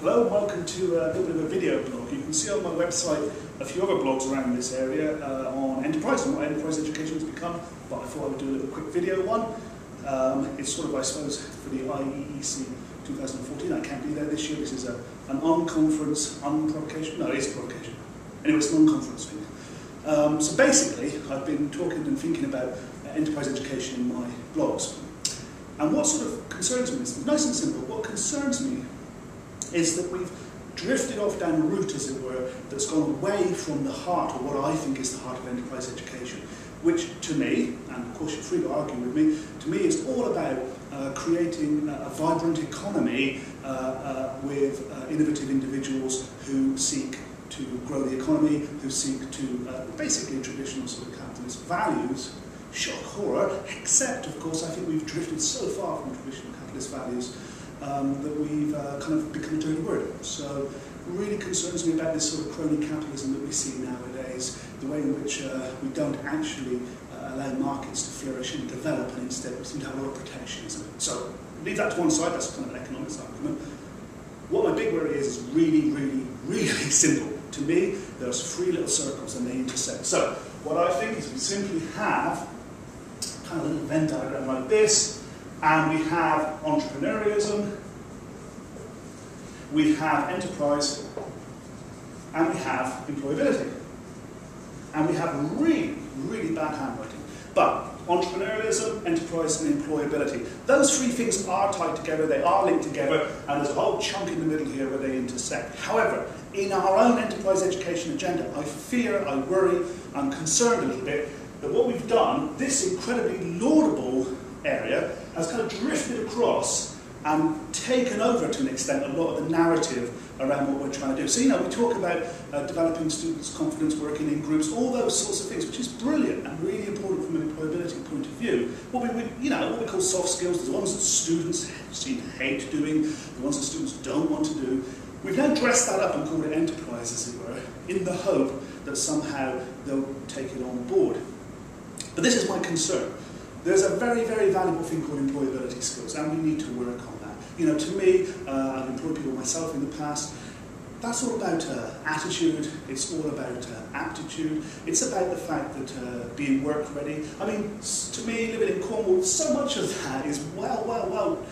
Hello and welcome to a little bit of a video blog. You can see on my website a few other blogs around this area on enterprise and what enterprise education has become, but I thought I would do a little quick video one. It's sort of, I suppose, for the IEEC 2014. I can't be there this year. This is an on-conference, unprovocation. No, it is a provocation. Anyway, it's an on-conference thing. So basically, I've been talking and thinking about enterprise education in my blogs. And what sort of concerns me is nice and simple. What concerns me is that we've drifted off down a route, as it were, that's gone away from the heart, or what I think is the heart of enterprise education, which to me, and of course you're free to argue with me, to me is all about creating a vibrant economy with innovative individuals who seek to grow the economy, who seek to basically traditional sort of capitalist values. Shock horror, except of course I think we've drifted so far from traditional capitalist values that we've kind of become a dirty word. So it really concerns me about this sort of crony capitalism that we see nowadays, the way in which we don't actually allow markets to flourish and develop, and instead we seem to have a lot of protectionism. So leave that to one side, that's kind of an economics argument. What my big worry is really simple. To me, there's three little circles and they intersect. So what I think is we simply have kind of a little Venn diagram like this, and we have entrepreneurialism, we have enterprise, and we have employability. And we have really bad handwriting. But entrepreneurialism, enterprise, and employability. Those three things are tied together, they are linked together, and there's a whole chunk in the middle here where they intersect. However, in our own enterprise education agenda, I fear, I worry, I'm concerned a little bit that what we've done, this incredibly laudable area, has kind of drifted across and taken over to an extent a lot of the narrative around what we're trying to do. So, we talk about developing students' confidence, working in groups, all those sorts of things, which is brilliant and really important from an employability point of view. What we call soft skills, the ones that students seem to hate doing, the ones that students don't want to do. We've now dressed that up and called it enterprise, as it were, in the hope that somehow they'll take it on board. But this is my concern. There's a very valuable thing called employability skills, and we need to work on that. To me, I've employed people myself in the past. That's all about attitude, it's all about aptitude, it's about the fact that being work ready. I mean, to me, living in Cornwall, so much of that is well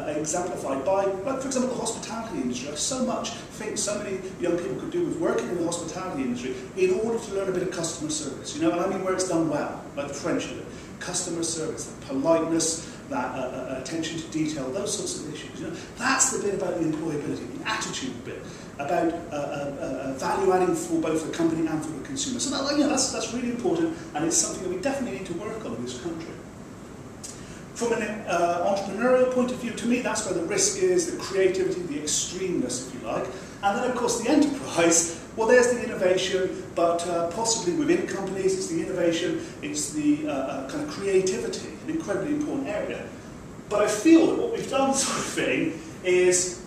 exemplified by, like for example, the hospitality industry. So many young people could do with working in the hospitality industry in order to learn a bit of customer service, and I mean where it's done well, like the French do it. Customer service, that politeness, that attention to detail, those sorts of issues. That's the bit about the employability, the attitude bit, about value adding for both the company and for the consumer. So that's really important, and it's something that we definitely need to work on in this country. From an entrepreneurial point of view, to me, that's where the risk is, the creativity, the extremeness, if you like. And then, of course, the enterprise, well, there's the innovation, but possibly within companies, it's the innovation, it's the kind of creativity, an incredibly important area. But I feel that what we've done, sort of thing, is,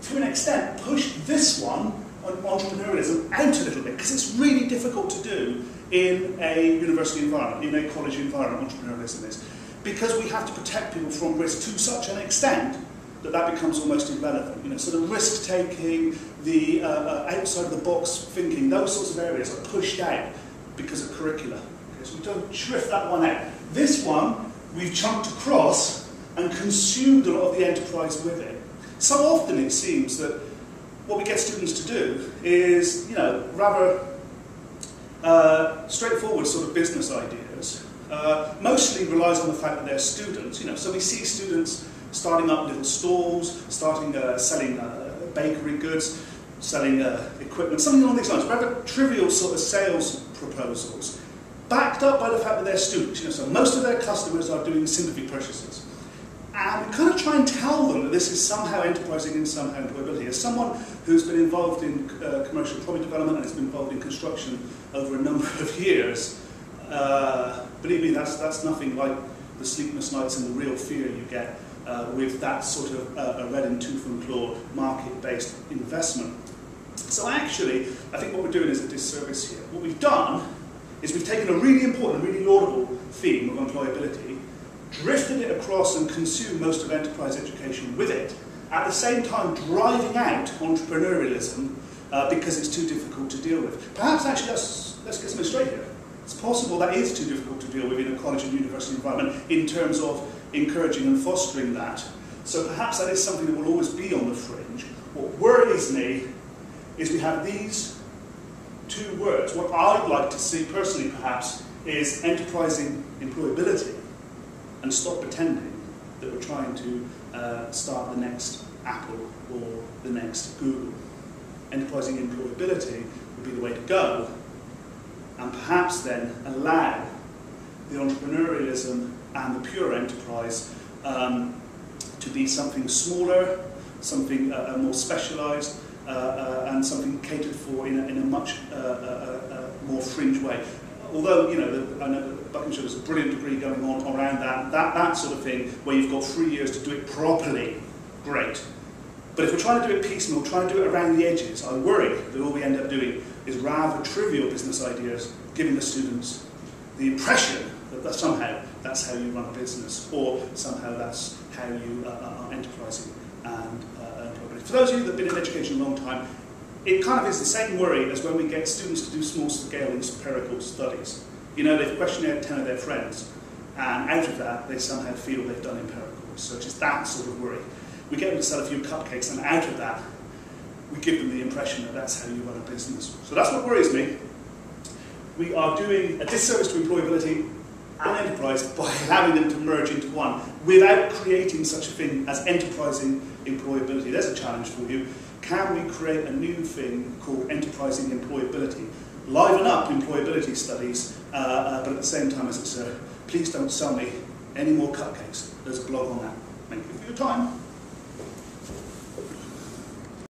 to an extent, push this one on entrepreneurialism out a little bit, because it's really difficult to do in a university environment, in a college environment, entrepreneurialism is. Because we have to protect people from risk to such an extent that becomes almost irrelevant. So the risk-taking, the outside-of-the-box thinking, those sorts of areas are pushed out because of curricula. Okay, so we don't drift that one out. This one, we've chunked across and consumed a lot of the enterprise with it. So often it seems that what we get students to do is, rather straightforward sort of business ideas. Mostly relies on the fact that they're students. So we see students starting up little stalls, selling bakery goods, selling equipment, something along these lines, rather trivial sort of sales proposals, backed up by the fact that they're students. So most of their customers are doing sympathy purchases. And we kind of try and tell them that this is somehow enterprising and somehow employability. As someone who's been involved in commercial property development and has been involved in construction over a number of years, believe me, that's nothing like the sleepless nights and the real fear you get with that sort of a red and tooth and claw market-based investment. So actually, I think what we're doing is a disservice here. What we've done is we've taken a really important, really laudable theme of employability, drifted it across and consumed most of enterprise education with it, at the same time driving out entrepreneurialism because it's too difficult to deal with. Perhaps actually, let's get something straight here. It's possible that is too difficult to deal with in a college and university environment in terms of encouraging and fostering that. So perhaps that is something that will always be on the fringe. What worries me is we have these two words. What I'd like to see personally perhaps is enterprising employability, and stop pretending that we're trying to start the next Apple or the next Google. Enterprising employability would be the way to go, and perhaps then allow the entrepreneurialism and the pure enterprise to be something smaller, something more specialised, and something catered for in a much more fringe way. Although, you know, I know that Buckinghamshire has a brilliant degree going on around that sort of thing, where you've got 3 years to do it properly, great. But if we're trying to do it piecemeal, trying to do it around the edges, I worry that all we end up doing is rather trivial business ideas, giving the students the impression that somehow that's how you run a business, or somehow that's how you are enterprising and employability. For those of you that have been in education a long time, it kind of is the same worry as when we get students to do small-scale empirical studies. You know, they've questionnaire 10 of their friends, and out of that, they somehow feel they've done empirical research. It's that sort of worry. We get them to sell a few cupcakes, and out of that, we give them the impression that that's how you run a business. So that's what worries me. We are doing a disservice to employability and enterprise by allowing them to merge into one without creating such a thing as enterprising employability. There's a challenge for you. Can we create a new thing called enterprising employability? Liven up employability studies, but at the same time, as I said, please don't sell me any more cupcakes. There's a blog on that. Thank you for your time.